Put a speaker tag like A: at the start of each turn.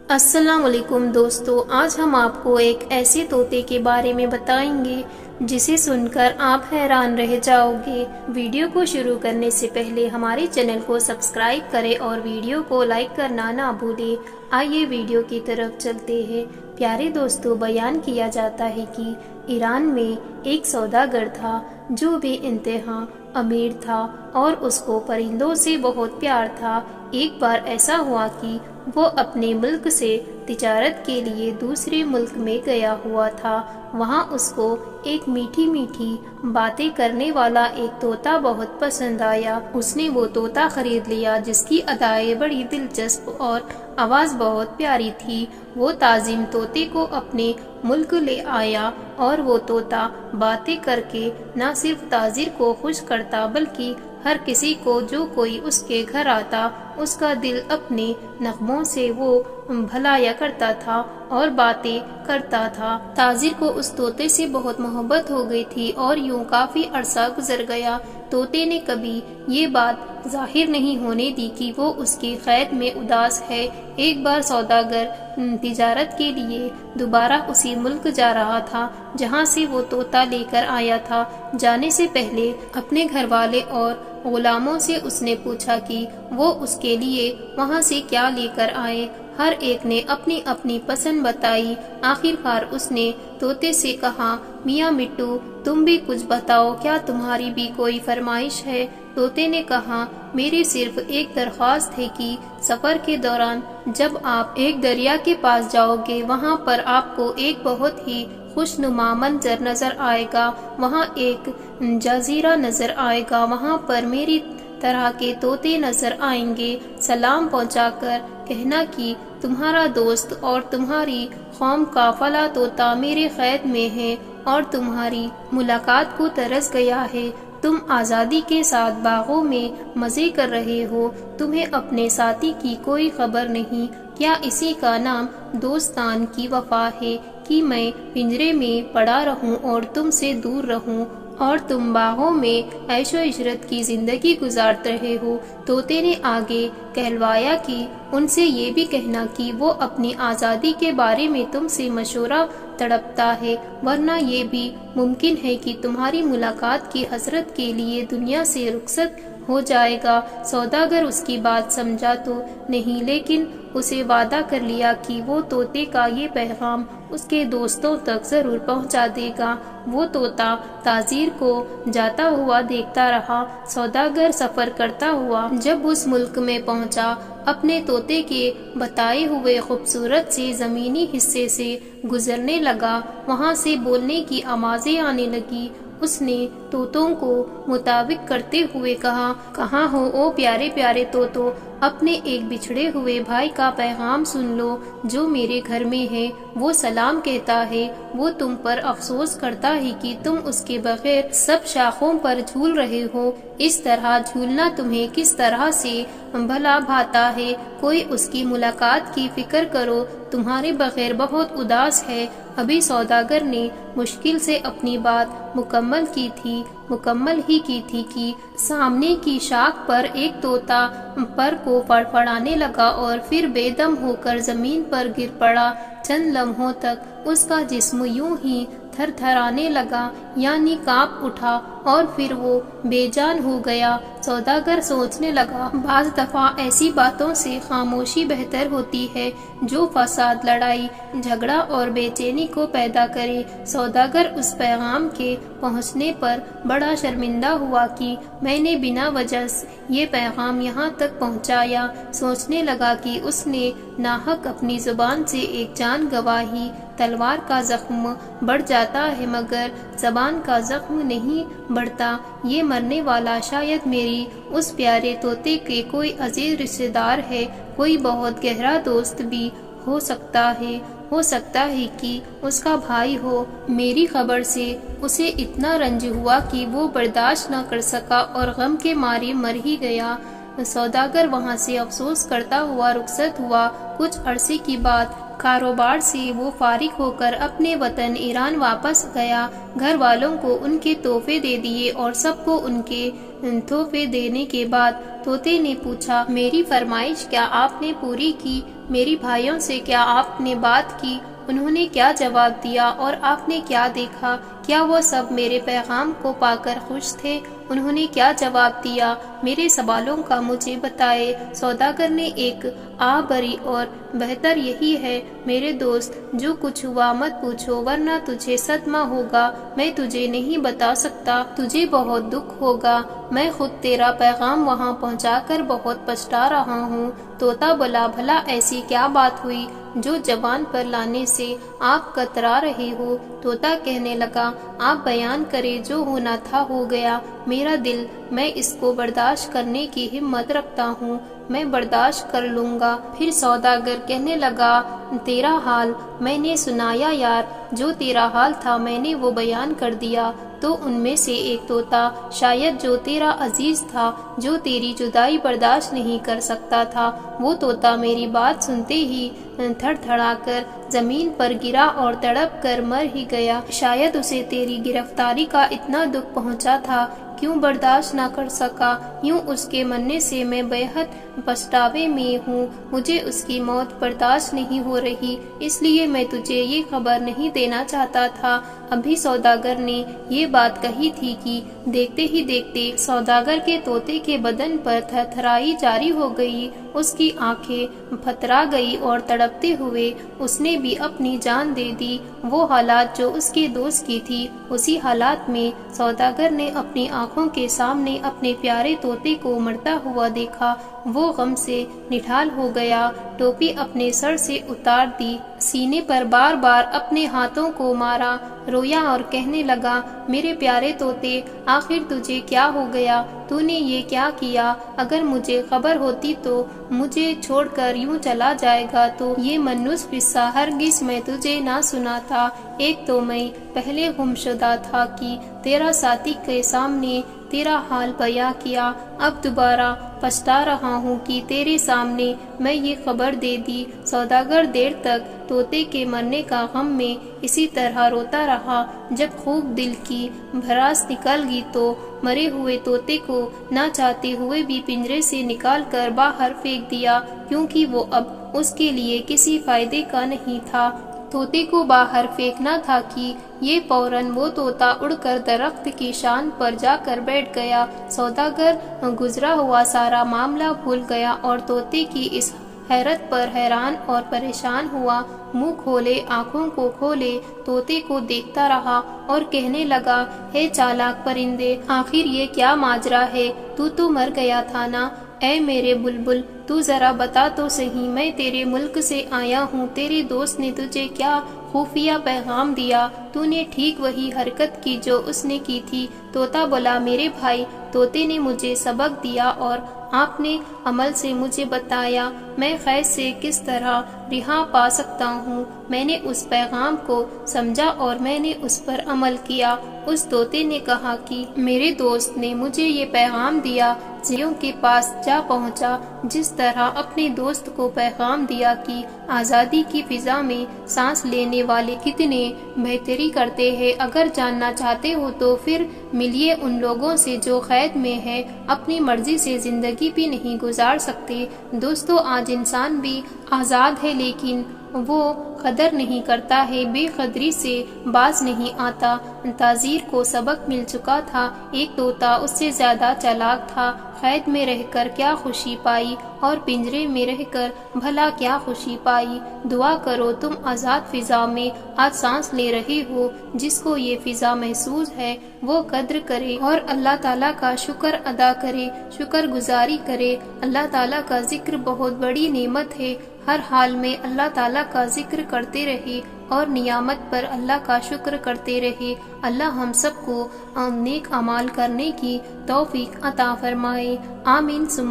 A: السلام علیکم دوستو، آج ہم آپ کو ایک ایسے طوطے کے بارے میں بتائیں گے جسے سن کر آپ حیران رہ جاؤ گے۔ ویڈیو کو شروع کرنے سے پہلے ہمارے چینل کو سبسکرائب کریں اور ویڈیو کو لائک کرنا نہ بھولیں۔ آئیے ویڈیو کی طرف چلتے ہیں۔ پیارے دوستو، بیان کیا جاتا ہے کہ ایران میں ایک سوداگر تھا جو بے انتہا امیر تھا اور اس کو پرندوں سے بہت پیار تھا۔ ایک بار ایسا ہوا کہ وہ اپنے ملک سے تجارت کے لیے دوسرے ملک میں گیا ہوا تھا۔ وہاں اس کو ایک میٹھی میٹھی باتیں کرنے والا ایک طوطا بہت پسند آیا۔ اس نے وہ طوطا خرید لیا جس کی ادائیں بڑی دلچسپ اور آواز بہت پیاری تھی۔ وہ تعظیم طوطے کو اپنے ملک لے آیا اور وہ طوطا باتیں کر کے نہ صرف تاجر کو خوش کرتا بلکہ ہر کسی کو جو کوئی اس کے گھر آتا اس کا دل اپنے نغموں سے وہ بھلایا کرتا تھا اور باتیں کرتا تھا۔ تاجر کو اس طوطے سے بہت محبت ہو گئی تھی اور یوں کافی عرصہ گزر گیا۔ طوطے نے کبھی یہ بات ظاہر نہیں ہونے دی کہ وہ اس کی قید میں اداس ہے۔ ایک بار سوداگر تجارت کے لیے دوبارہ اسی ملک جا رہا تھا جہاں سے وہ طوطا لے کر آیا تھا۔ جانے سے پہلے اپنے گھر والے اور غلاموں سے اس نے پوچھا کہ وہ اس کے لیے وہاں سے کیا لے کر آئے۔ ہر ایک نے اپنی اپنی پسند بتائی۔ آخر کار اس نے طوطے سے کہا، میاں مٹو، تم بھی کچھ بتاؤ، کیا تمہاری بھی کوئی فرمائش ہے؟ طوطے نے کہا، میری صرف ایک درخواست ہے کہ سفر کے دوران جب آپ ایک دریا کے پاس جاؤ گے وہاں پر آپ کو ایک بہت ہی خوشنما منظر نظر آئے گا۔ وہاں ایک جزیرہ نظر آئے گا، وہاں پر میری طرح کے طوطے نظر آئیں گے۔ سلام پہنچا کر کہنا کہ تمہارا دوست اور تمہاری قوم کا فلاں طوطا میرے قید میں ہے اور تمہاری ملاقات کو ترس گیا ہے۔ تم آزادی کے ساتھ باغوں میں مزے کر رہے ہو، تمہیں اپنے ساتھی کی کوئی خبر نہیں۔ کیا اسی کا نام دوستان کی وفا ہے کہ میں پنجرے میں پڑا رہوں اور تم سے دور رہوں اور تم باغوں میں عیش و عشرت کی زندگی گزارتے رہے ہو؟ طوطے نے آگے کہلوایا کہ ان سے یہ بھی کہنا کہ وہ اپنی آزادی کے بارے میں تم سے مشورہ تڑپتا ہے، ورنہ یہ بھی ممکن ہے کہ تمہاری ملاقات کی حسرت کے لیے دنیا سے رخصت ہو جائے گا۔ سوداگر اس کی بات سمجھا تو نہیں، لیکن اسے وعدہ کر لیا کہ وہ طوطے کا یہ پیغام اس کے دوستوں تک ضرور پہنچا دے گا۔ وہ طوطا تاجر کو جاتا ہوا دیکھتا رہا۔ سوداگر سفر کرتا ہوا جب اس ملک میں پہنچا، اپنے طوطے کے بتائے ہوئے خوبصورت سے زمینی حصے سے گزرنے لگا۔ وہاں سے بولنے کی آوازیں آنے لگی۔ اس نے طوطوں کو متعارف کرتے ہوئے کہا، کہاں ہو او پیارے پیارے طوطوں، اپنے ایک بچھڑے ہوئے بھائی کا پیغام سن لو جو میرے گھر میں ہے۔ وہ سلام کہتا ہے، وہ تم پر افسوس کرتا ہے کہ تم اس کے بغیر سب شاخوں پر جھول رہے ہو۔ اس طرح جھولنا تمہیں کس طرح سے بھلا بھاتا ہے؟ کوئی اس کی ملاقات کی فکر کرو، تمہارے بغیر بہت اداس ہے۔ ابھی سوداگر نے مشکل سے اپنی بات مکمل ہی کی تھی کہ سامنے کی شاخ پر ایک طوطا پر کو فڑفڑانے لگا اور پھر بے دم ہو کر زمین پر گر پڑا۔ چند لمحوں تک اس کا جسم یوں ہی تھر تھرانے لگا، یعنی کانپ اٹھا، اور پھر وہ بے جان ہو گیا۔ سوداگر سوچنے لگا، بعض دفعہ ایسی باتوں سے خاموشی بہتر ہوتی ہے جو فساد، لڑائی جھگڑا اور بے چینی کو پیدا کرے۔ سوداگر اس پیغام کے پہنچنے پر بڑا شرمندہ ہوا کہ میں نے بنا وجہ یہ پیغام یہاں تک پہنچایا۔ سوچنے لگا کہ اس نے ناحق اپنی زبان سے ایک جان گواہی۔ تلوار کا زخم بڑھ جاتا ہے مگر زبان کا زخم نہیں بڑھتا۔ یہ مرنے والا شاید میری اس پیارے طوطے کے کوئی عزیز رشتہ دار ہے، کوئی بہت گہرا دوست بھی ہو سکتا ہے کہ اس کا بھائی ہو۔ میری خبر سے اسے اتنا رنج ہوا کہ وہ برداشت نہ کر سکا اور غم کے مارے مر ہی گیا۔ سوداگر وہاں سے افسوس کرتا ہوا رخصت ہوا۔ کچھ عرصے کی بعد کاروبار سے وہ فارغ ہو کر اپنے وطن ایران واپس گیا۔ گھر والوں کو ان کے تحفے دے دیے اور سب کو ان کے تحفے دینے کے بعد طوطے نے پوچھا، میری فرمائش کیا آپ نے پوری کی؟ میری بھائیوں سے کیا آپ نے بات کی؟ انہوں نے کیا جواب دیا اور آپ نے کیا دیکھا؟ کیا وہ سب میرے پیغام کو پا کر خوش تھے؟ انہوں نے کیا جواب دیا؟ میرے سوالوں کا مجھے بتائے۔ سوداگر نے ایک بری اور بہتر یہی ہے میرے دوست، جو کچھ ہوا مت پوچھو ورنہ تجھے صدمہ ہوگا، میں تجھے نہیں بتا سکتا، تجھے بہت دکھ ہوگا، میں خود تیرا پیغام وہاں پہنچا کر بہت پچھتا رہا ہوں۔ طوطا بولا بھلا ایسی کیا بات ہوئی جو زبان پر لانے سے آپ کترا رہے ہو؟ طوطا کہنے لگا آپ بیان کرے، جو ہونا تھا ہو گیا، میرا دل، میں اس کو برداشت کرنے کی ہمت رکھتا ہوں، میں برداشت کر لوں گا۔ پھر سوداگر کہنے لگا تیرا حال میں نے سنایا یار، جو تیرا حال تھا میں نے وہ بیان کر دیا۔ تو ان میں سے ایک طوطا شاید جو تیرا عزیز تھا، جو تیری جدائی برداشت نہیں کر سکتا تھا، وہ طوطا میری بات سنتے ہی تھڑ تھڑا کر زمین پر گرا اور تڑپ کر مر ہی گیا۔ شاید اسے تیری گرفتاری کا اتنا دکھ پہنچا تھا، کیوں برداشت نہ کر سکا، یوں اس کے مرنے سے میں بے حد پچھتاوے میں ہوں، مجھے اس کی موت برداشت نہیں ہو رہی، اس لیے میں تجھے یہ خبر نہیں دینا چاہتا تھا۔ ابھی سوداگر نے یہ بات کہی تھی کہ دیکھتے ہی دیکھتے سوداگر کے طوطے کے بدن پر تھرتھرائی جاری ہو گئی، اس کی آنکھیں پھترا گئی اور تڑپتے ہوئے اس نے بھی اپنی جان دے دی۔ وہ حالات جو اس کے دوست کی تھی، اسی حالات میں سوداگر نے اپنی آنکھوں کے سامنے اپنے پیارے طوطے کو مرتا ہوا دیکھا۔ وہ غم سے نڈھال ہو گیا، ٹوپی اپنے سر سے اتار دی، سینے پر بار بار اپنے ہاتھوں کو مارا، رویا اور کہنے لگا میرے پیارے طوطے، آخر تجھے کیا ہو گیا؟ تو نے یہ کیا کیا؟ اگر مجھے خبر ہوتی تو مجھے چھوڑ کر یوں چلا جائے گا تو یہ منحوس قصہ ہرگز میں تجھے نہ سناتا۔ ایک تو میں پہلے گمشدہ تھا کہ تیرا ساتھی کے سامنے تیرا حال بیاں کیا، اب دوبارہ پچھتا رہا ہوں کہ تیرے سامنے میں یہ خبر دے دی۔ سوداگر دیر تک طوطے کے مرنے کا غم میں اسی طرح روتا رہا، جب خوب دل کی بھڑاس نکل گئی تو مرے ہوئے طوطے کو نہ چاہتے ہوئے بھی پنجرے سے نکال کر باہر پھینک دیا، کیونکہ وہ اب اس کے لیے کسی فائدے کا نہیں تھا۔ طوطے کو باہر پھینکنا تھا کہ یہ فوراً وہ طوطا اڑ کر درخت کی شان پر جا کر بیٹھ گیا۔ سوداگر گزرا ہوا سارا معاملہ بھول گیا اور طوطے کی اس حیرت پر حیران اور پریشان ہوا، منہ کھولے آنکھوں کو کھولے طوطے کو دیکھتا رہا اور کہنے لگا اے چالاک پرندے، آخر یہ کیا ماجرا ہے؟ تو مر گیا تھا نا؟ اے میرے بلبل، تو ذرا بتا تو صحیح، میں تیرے ملک سے آیا ہوں، تیرے دوست نے تجھے کیا خفیہ پیغام دیا؟ تو نے ٹھیک وہی حرکت کی جو اس نے کی تھی۔ طوطا بولا میرے بھائی طوطے نے مجھے سبق دیا اور آپ نے عمل سے مجھے بتایا میں قید سے کس طرح رہا پا سکتا ہوں۔ میں نے اس پیغام کو سمجھا اور میں نے اس پر عمل کیا۔ اس طوطے نے کہا کہ میرے دوست نے مجھے یہ پیغام دیا، چڑیوں کے پاس جا پہنچا، جس طرح اپنے دوست کو پیغام دیا کہ آزادی کی فضا میں سانس لینے والے کتنے بہتری کرتے ہیں۔ اگر جاننا چاہتے ہو تو پھر ملیے ان لوگوں سے جو قید میں ہیں، اپنی مرضی سے زندگی بھی نہیں گزار سکتے۔ دوستو، آج انسان بھی آزاد ہے لیکن وہ قدر نہیں کرتا ہے، بے قدری سے باز نہیں آتا۔ تاجر کو سبق مل چکا تھا، ایک طوطا اس سے زیادہ چالاک تھا۔ قید میں رہ کر کیا خوشی پائی اور پنجرے میں رہ کر بھلا کیا خوشی پائی؟ دعا کرو تم آزاد فضا میں آج سانس لے رہے ہو، جس کو یہ فضا محسوس ہے وہ قدر کرے اور اللہ تعالیٰ کا شکر ادا کرے، شکر گزاری کرے۔ اللہ تعالیٰ کا ذکر بہت بڑی نعمت ہے، ہر حال میں اللہ تعالیٰ کا ذکر کرتے رہے اور نعمت پر اللہ کا شکر کرتے رہے۔ اللہ ہم سب کو نیک اعمال کرنے کی توفیق عطا فرمائے، آمین۔